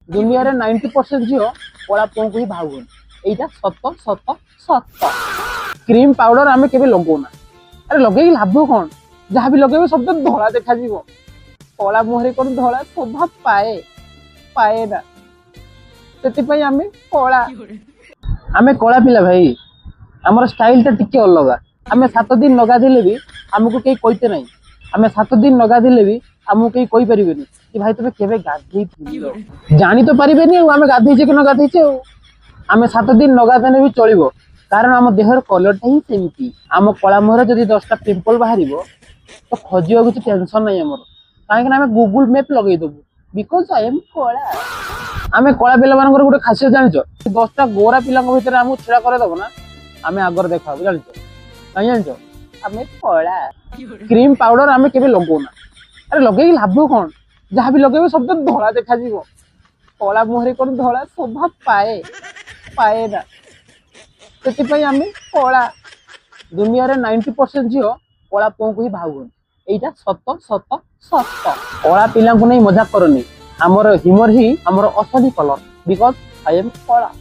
दुनिया रे 90% झील कला पुओं को ही भागुन एटा सत सत सत। क्रीम पाउडर आमे केबे लगौना। अरे लगे लाभ कौन जहाँ भी लगे सब तो धला देखा कला मुहरे कौन धला शोभा पाए पाए ना से आमे कला आमे कला पिला भाई आमर स्टाइल टा टिके अलग। आमे 7 दिन लगा दिले भी हमको कहीं कहते नहीं। आमे 7 दिन लगा दिले भी हमको कहीं कहि परिबेनी कि भाई तुमे केबे गाधई थिलो जानी तो परिबेनी आमे गाधईचे कि न गाधईचे। आमे 7 दिन लगा देने भी चलिबो कारण आम देहर कलर ही सेमती। आम कला मुहर जदि 10टा पिंपल बाहर तो खोजिया किसी टेंशन नहीं आमर कहीं आम गूगल मैप लगे देबू बिकज आई एम कला। आमे कला पिला मानकर गोटे खासियत जानिछ 10टा गोरा पिला भितर आमको छेड़ा करदेव ना आमे आगर देखा जानिछ कहीं जानिछ आमे कला। क्रीम पाउडर आमे केबे लगौना। अरे लगे लाभ कौन जहाँ भी लगे सब तो धला देखा कला मुहरे कौन धला शोभा पाए पाए ना से आमे कला। दुनिया रे 90% झील कला पुओं को ही भागुन एटा सत सत सत। कला पिला नहीं मजाक करनी आमर ह्यूमर ही आमर असली कलर बिकज आई एम कला।